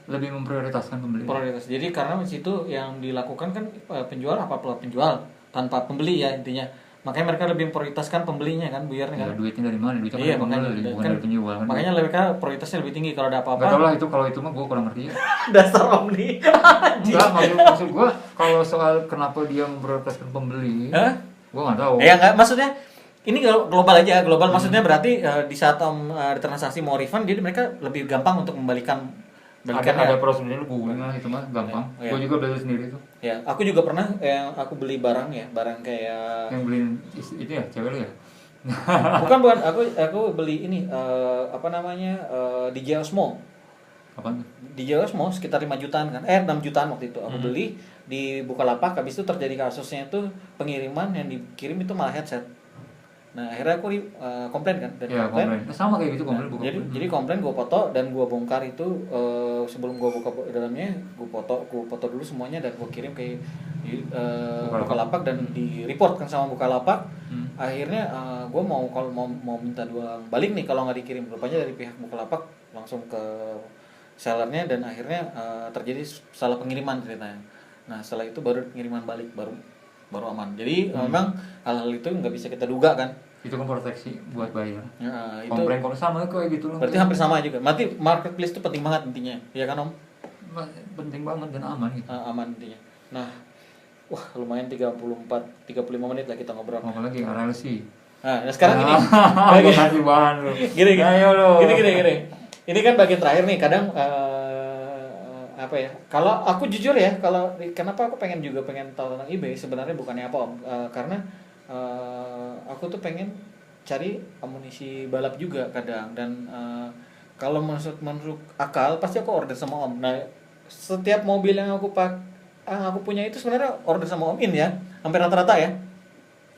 Lebih memprioritaskan pembeli. Prioritas. Jadi karena situ yang dilakukan kan penjual penjual tanpa pembeli ya intinya. Makanya mereka lebih memprioritaskan pembelinya kan, buyarnya kan. Ya, duitnya dari mana? Duitnya iya, bukan dari penjual kan. Makanya mereka prioritasnya lebih tinggi kalau ada apa-apa. Gak tau lah kalau itu mah gue kurang ngerti ya. Dasar Omni. Enggak, maksud gue kalau soal kenapa dia memprioritaskan pembeli, gue nggak tahu. Ya nggak, maksudnya ini global aja, maksudnya berarti di saat ada transaksi mau refund, jadi mereka lebih gampang untuk membalikan. Ada prosedurnya, lu googling lah itu mah gampang. Ya. Gue juga beli sendiri tuh. Ya, aku juga pernah yang aku beli barang kayak yang beliin itu ya cewek lu ya. bukan aku beli ini DJ Osmo. Apaan tuh? DJ Osmo sekitar 5 jutaan kan, 6 jutaan waktu itu aku beli di Bukalapak. Habis itu terjadi kasusnya itu pengiriman yang dikirim itu malah headset. Nah akhirnya aku komplain kan, dan ya, komplain. Sama kayak gitu komplain. Nah, jadi komplain gue foto dan gue bongkar itu sebelum gue buka dalamnya, gue foto dulu semuanya dan gue kirim ke Bukalapak dan di report kan sama Bukalapak. Akhirnya gue mau minta uang balik nih kalau nggak dikirim. Rupanya dari pihak Bukalapak langsung ke sellernya dan akhirnya terjadi salah pengiriman ceritanya. Nah setelah itu baru pengiriman balik baru aman. Jadi memang hal-hal itu nggak bisa kita duga kan. Itu kan proteksi buat buyer. Ya, itu komplain kalau sama kayak gitu loh. Berarti hampir sama juga. Berarti marketplace itu penting banget intinya, ya kan Om? Penting banget dan aman gitu. Aman intinya. Nah, Wah, lumayan 35 menit lah kita ngobrol. Apalagi RLC. Nah, sekarang ini Gue kasih bahan lu. gini. Ayo lu. Gini. Ini kan bagian terakhir nih, kadang apa ya? Kalau aku jujur ya, kenapa aku pengen tahu tentang eBay sebenarnya bukannya apa Om? Karena aku tuh pengen cari amunisi balap juga kadang, dan kalau masuk akal pasti aku order sama Om. Nah, setiap mobil yang aku punya itu sebenarnya order sama Om In ya, hampir rata-rata ya.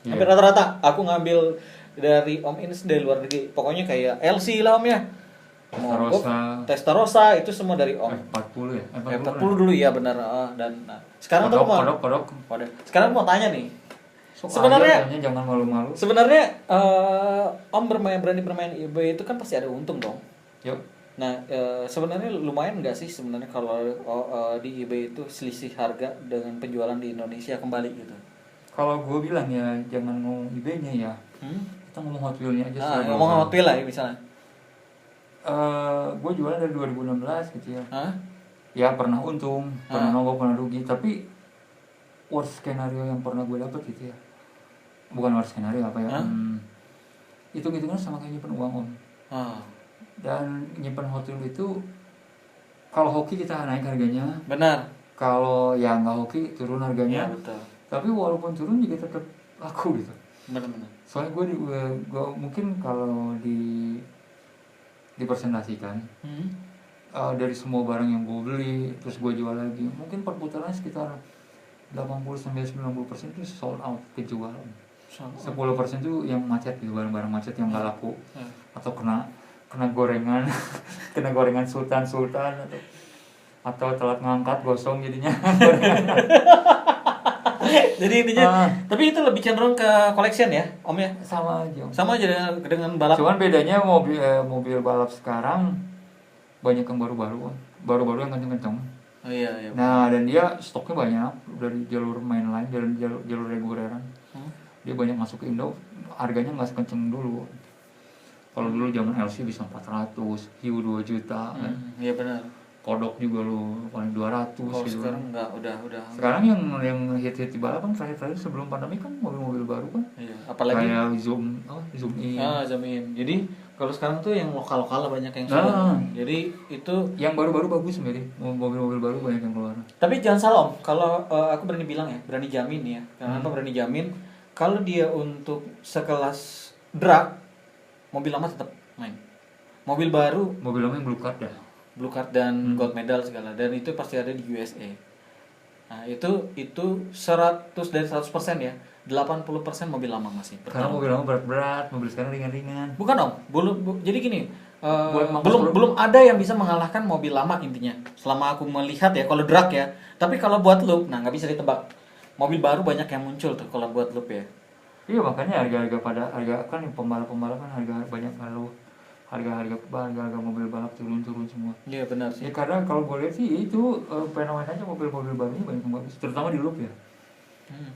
Yeah. Hampir rata-rata aku ngambil dari Om In dari luar negeri. Pokoknya kayak LC lah Om ya. Testarossa itu semua dari Om. F40 ya? F40 dulu ya benar. Dan sekarang tuh Kodok. Sekarang mau tanya nih. Sebenarnya jangan malu-malu. Sebenarnya Om berani bermain eBay itu kan pasti ada untung dong. Yuk. Nah, sebenarnya lumayan nggak sih sebenarnya kalau di eBay itu selisih harga dengan penjualan di Indonesia kembali gitu? Kalau gue bilang ya jangan ngomong eBay-nya ya. Kita ngomong Hot Wheels-nya aja. Ngomong Hot Wheels lah ya misalnya. Gue jualan dari 2016 gitu ya. Hah? Ya pernah untung, pernah nongol, pernah rugi. Tapi worst skenario yang pernah gue dapet gitu ya. Bukan worst skenario apa ya? Hitung-hitungan sama kayak nyimpen uang Om. Dan nyimpen Hot Wheels itu kalau hoki kita naik harganya. Benar. Kalau ya nggak hoki turun harganya. Ya, betul. Tapi walaupun turun juga tetap laku gitu. Benar-benar. Soalnya gue mungkin kalau dipresentasikan dari semua barang yang gue beli terus gue jual lagi, mungkin perputaran sekitar 80-90% itu sold out, kejual. 10% itu yang macet gitu, barang-barang macet yang nggak laku atau kena gorengan kena gorengan sultan atau telat ngangkat gosong jadinya. Jadi intinya, tapi itu lebih cenderung ke collection ya, Om ya? Sama aja. Sama aja dengan balap. Cuman bedanya mobil balap sekarang banyak yang baru-baru yang kenceng-kenceng. Oh iya. Nah, dan dia stoknya banyak dari jalur mainline, dari jalur reguleran. Dia banyak masuk ke Indo, harganya nggak sekenceng dulu. Kalau dulu zaman LC bisa 400, Hiu 2 juta kan. Iya benar. Kodok juga lu paling 200 gitu. Sekarang enggak, udah. Sekarang yang hit-hit di balapan terakhir sebelum pandemi kan mobil-mobil baru kan. Iya, apalagi kayak Zoom In. Zoom In. Jadi kalau sekarang tuh yang lokal-lokal banyak yang keluar. Jadi itu yang baru-baru bagus sebenarnya. Mobil-mobil baru banyak yang keluar. Tapi jangan salah Om, kalau aku berani bilang ya, berani jamin ya. Kenapa berani jamin? Kalau dia untuk sekelas drag, mobil lama tetap main. Mobil baru, mobil lama yang blue card dan gold medal segala, dan itu pasti ada di USA. Nah, itu 100 dari 100% ya. 80% mobil lama masih. Karena mobil lama berat-berat, mobil sekarang ringan-ringan. Bukan Om, jadi gini, belum ada yang bisa mengalahkan mobil lama intinya. Selama aku melihat ya, kalau drag ya. Tapi kalau buat loop, nggak bisa ditebak. Mobil baru banyak yang muncul tuh kalau buat loop ya. Iya, makanya harga kan pembalap kan harga banyak kalau harga mobil balap turun semua. Iya benar sih. Ya karena kalau gue lihat sih itu fenomenanya mobil-mobil barunya banyak yang bagus, terutama di loop ya.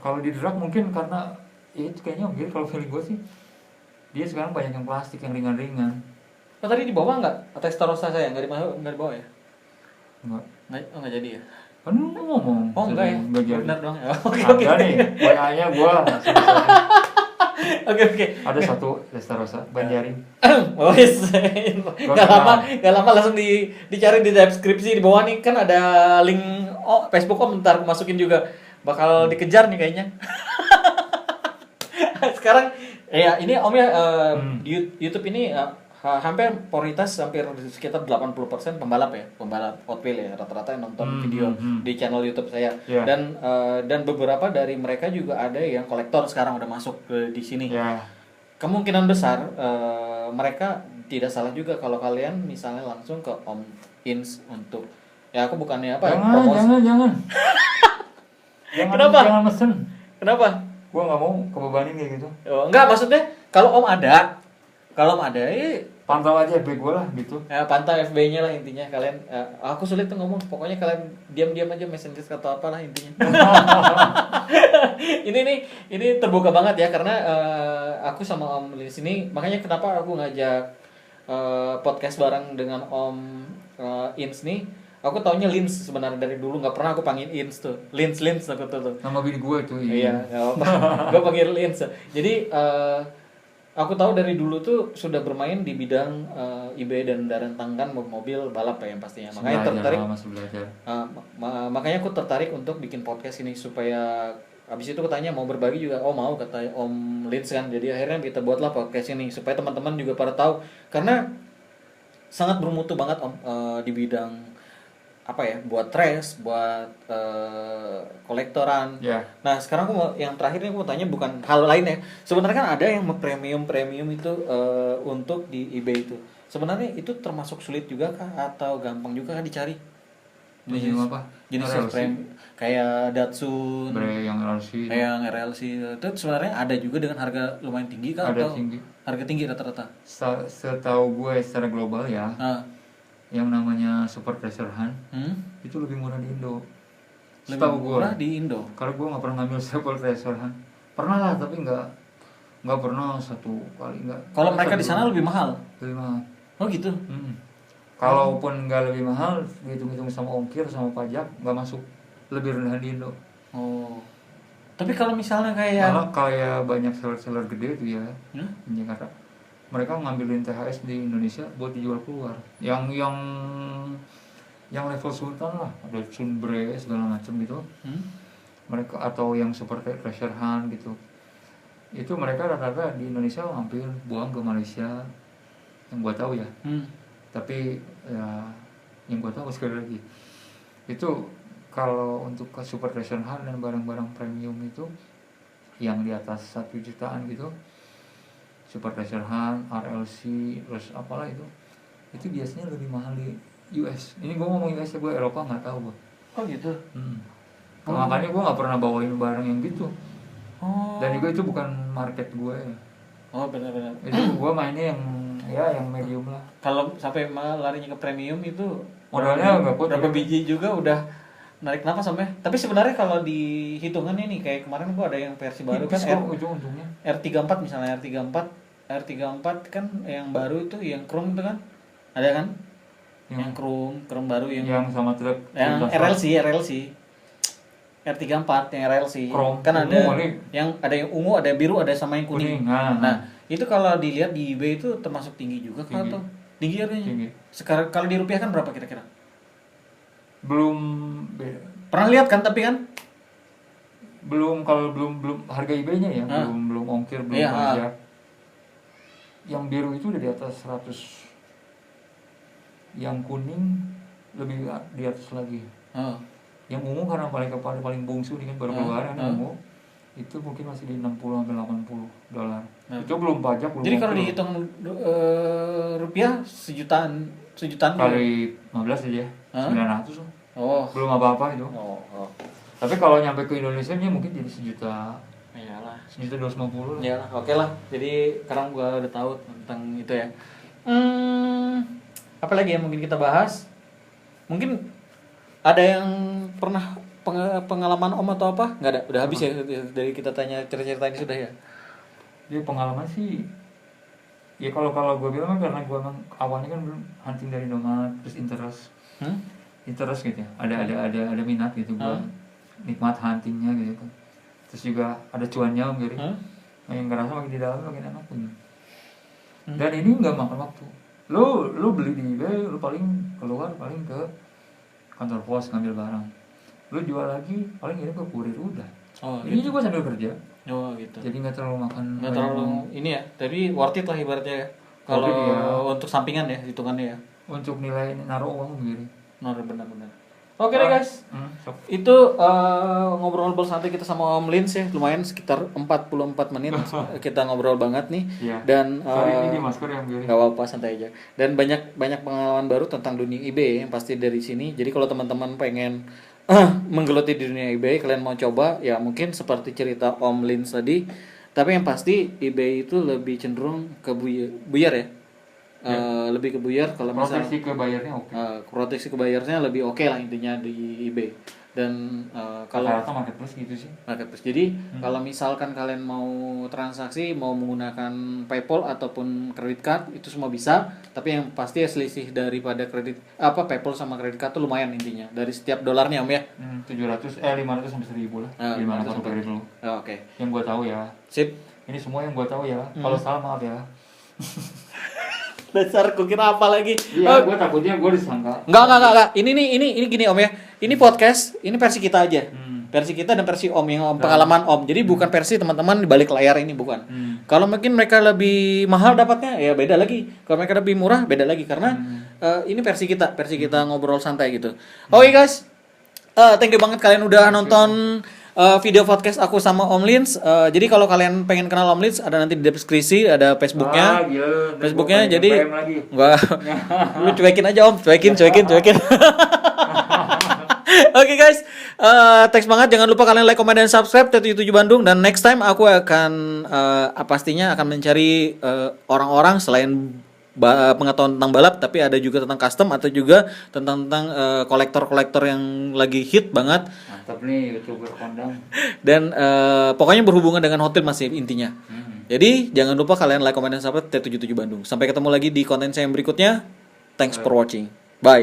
Kalau di drag mungkin karena ya itu kayaknya mungkin kalau feeling gue sih dia sekarang banyak yang plastik yang ringan-ringan. Oh, tadi dibawa nggak? Testarossa saya nggak dibawa ya? Nggak jadi ya? Kan lu ngomong. Oh enggak ya? Nggak jadi. Benar dong ya. Oke. Nih, WA-nya gue. Oke. Ada satu Testarossa Banjaring. Oh yes. Gak lama langsung dicari di deskripsi di bawah nih, kan ada link Facebook Om, bentar aku masukin juga. Bakal dikejar nih kayaknya. Sekarang ya ini Om ya di YouTube ini hampir prioritas hampir sekitar 80% pembalap Hot Wheels ya, rata-rata yang nonton video di channel YouTube saya. Dan beberapa dari mereka juga ada yang kolektor sekarang udah masuk di sini. Kemungkinan besar mereka tidak salah juga kalau kalian misalnya langsung ke Om Ins untuk ya, aku bukannya apa jangan Kenapa? Jangan mesen. Kenapa? Gua nggak mau kebebanin kayak gitu. Enggak, maksudnya kalau Om ada pantau aja FB gue lah gitu. Ya, pantau FB-nya lah intinya. Kalian aku sulit tuh ngomong, pokoknya kalian diam-diam aja messenger atau apalah intinya. ini terbuka banget ya, karena aku sama Om di sini, makanya kenapa aku ngajak podcast bareng dengan Om Ins nih. Aku taunya Lins sebenarnya dari dulu, nggak pernah aku panggil Ins tuh. Lins aku tuh. Nama bini gue tuh. Iya, nggak apa. Gue panggil Lins. Jadi aku tahu dari dulu tuh sudah bermain di bidang eBay dan rentangkan mobil balap ya yang pastinya. Makanya tertarik. Masih belajar. Makanya aku tertarik untuk bikin podcast ini supaya habis itu aku tanya mau berbagi juga. Oh mau, kata Om Lins kan. Jadi akhirnya kita buatlah podcast ini supaya teman-teman juga pada tahu, karena sangat bermutu banget Om di bidang apa ya, buat trash, buat kolektoran. Ya. Nah sekarang yang terakhir ini aku mau tanya bukan hal lain ya. Sebenarnya kan ada yang premium itu untuk di eBay itu. Sebenarnya itu termasuk sulit juga kah atau gampang juga kah dicari? Jenis apa? Jenis RLC? kayak Datsun, Yang RLC. yang RLC itu sebenarnya ada juga dengan harga lumayan tinggi kah Ada atau tinggi. harga tinggi rata-rata? Setahu gue secara global ya, yang namanya Super Treasure Hunt itu lebih murah di Indo. Lebih Setahu gue. murah di Indo. Karena gue nggak pernah ngambil Super Treasure Hunt. Pernah lah, tapi nggak pernah satu kali nggak. Kalau mereka di sana lebih mahal. Lebih mahal. Oh gitu. Kalaupun nggak lebih mahal, hitung-hitung sama ongkir sama pajak nggak masuk, lebih rendah di Indo. Oh. Tapi kalau misalnya kayak Malah kayak banyak seller-seller gede tuh ya di Jakarta, mereka ngambilin THS di Indonesia buat dijual keluar. Yang level sultan lah, ada Sunbre segala macam gitu. Mereka atau yang seperti Treasure Hunt gitu. Itu mereka rata-rata di Indonesia ngambil buang ke Malaysia. Yang gua tahu ya. Tapi ya yang gua tahu sekali lagi. Itu kalau untuk ke Super Treasure Hunt dan barang-barang premium itu yang di atas 1 jutaan gitu, Super Treasure Hunt, RLC, terus apalah itu biasanya lebih mahal di US. Ini gue ngomong US ya, gue Eropa nggak tahu gue. oh gitu. Makanya gue nggak pernah bawain barang yang gitu. Oh. Dan juga itu bukan market gue ya. Oh benar-benar. Itu gue mainnya yang medium lah. Kalau sampai larinya ke premium itu Modalnya nggak kuat. berapa biji juga udah narik nafas sampai. Tapi sebenarnya kalau di hitungannya nih kayak kemarin gua ada yang versi baru kan ujung-ujungnya. R34 misalnya R34 kan yang baru itu yang chrome itu kan ada kan yang chrome baru yang sama truk yang RLC R34 yang RLC Chrome. kan ada Ungu, yang ungu, ada biru, ada sama yang kuning. Nah, itu kalau dilihat di eBay itu termasuk tinggi juga kan atau tinggi harganya? Tinggi. Sekarang kalau dirupiahkan berapa kira-kira? Belum Pernah lihat kan tapi kan? belum harga eBay-nya ya, belum ongkir, belum pajak. Yang biru itu udah di atas 100. Yang kuning lebih di atas lagi. Yang ungu karena paling bungsu nih kan baru keluar kan ungu. Itu mungkin masih di 60 sampai $80. Itu belum pajak, belum. Jadi kalau dihitung rupiah sejutaan kali 15 aja. 900 lah. Oh. Belum apa-apa itu. Oh. Tapi kalau nyampe ke Indonesia nya mungkin jadi sejuta. Iyalah. 1.250 lah. Iyalah, oke lah. Jadi sekarang gua udah tahu tentang itu ya. Apa lagi yang mungkin kita bahas? Mungkin ada yang pernah pengalaman Om atau apa? Nggak ada. Udah habis ya dari kita tanya cerita-cerita ini sudah ya. Jadi pengalaman sih ya kalau gue bilang kan karena gue emang awalnya kan belum hunting dari nomad terus interest gitu ya, ada minat gitu gue nikmat huntingnya gitu kan, terus juga ada cuannya gitu, yang ngerasa makin di dalam makin enak gitu. Dan ini nggak makan waktu, lu beli di eBay, lu paling keluar paling ke kantor pos ngambil barang, lu jual lagi paling ini ke kurir udah. Ini juga sambil kerja. Oh gitu. Jadi nggak terlalu makan. Nggak terlalu ini ya. Tapi worth it lah ibaratnya ya. Kalau untuk sampingan ya hitungannya ya. Untuk nilai naruh uang gitu. Benar. Oke deh guys. Itu ngobrol santai kita sama Om Lins ya. Lumayan sekitar 44 menit kita ngobrol banget nih. Dan sorry ini di masker yang biru. Gak apa-apa, santai aja. Dan banyak pengalaman baru tentang dunia eBay yang pasti dari sini. Jadi kalau teman-teman pengen menggeluti di dunia eBay, kalian mau coba ya mungkin seperti cerita Om Lins tadi, tapi yang pasti eBay itu lebih cenderung ke buyar ya. Lebih ke buyar kalau misalnya proteksi ke bayarnya oke. Proteksi ke bayarnya lebih oke lah intinya di eBay. Dan kalau rata-rata marketplace gitu sih. marketplace. Jadi kalau misalkan kalian mau transaksi, mau menggunakan PayPal ataupun credit card itu semua bisa. Tapi yang pasti ya selisih daripada PayPal sama credit card itu lumayan intinya dari setiap dolarnya Om ya. 500 sampai 1000 lah. 500 sampai 1000. Oke. Yang gua tahu ya. Sip. Ini semua yang gua tahu ya. Kalau salah maaf ya. Dasar ku kira apa lagi? Iya, gua takutnya gua disangka. Enggak. Ini gini Om ya. Ini podcast, ini versi kita aja. Versi kita dan versi Om yang pengalaman Om. Jadi bukan versi teman-teman di balik layar ini bukan. Kalau mungkin mereka lebih mahal dapatnya ya beda lagi. Kalau mereka lebih murah beda lagi karena ini versi kita ngobrol santai gitu. Oke guys. Thank you banget kalian udah nonton video podcast aku sama Om Lins. Jadi kalau kalian pengen kenal Om Lins ada nanti di deskripsi ada Facebooknya. Facebooknya jadi enggak. Lu cuekin aja Om, cuekin. Oke guys, thanks banget. Jangan lupa kalian like, comment, dan subscribe T7 Bandung. Dan next time aku akan pastinya akan mencari orang-orang selain pengetahuan tentang balap, tapi ada juga tentang custom atau juga tentang kolektor-kolektor yang lagi hit banget. Mantap nih YouTuber kondang. Dan pokoknya berhubungan dengan hotel masih intinya. Jadi jangan lupa kalian like, comment, dan subscribe T77 Bandung. Sampai ketemu lagi di konten saya yang berikutnya. Thanks for watching. Bye.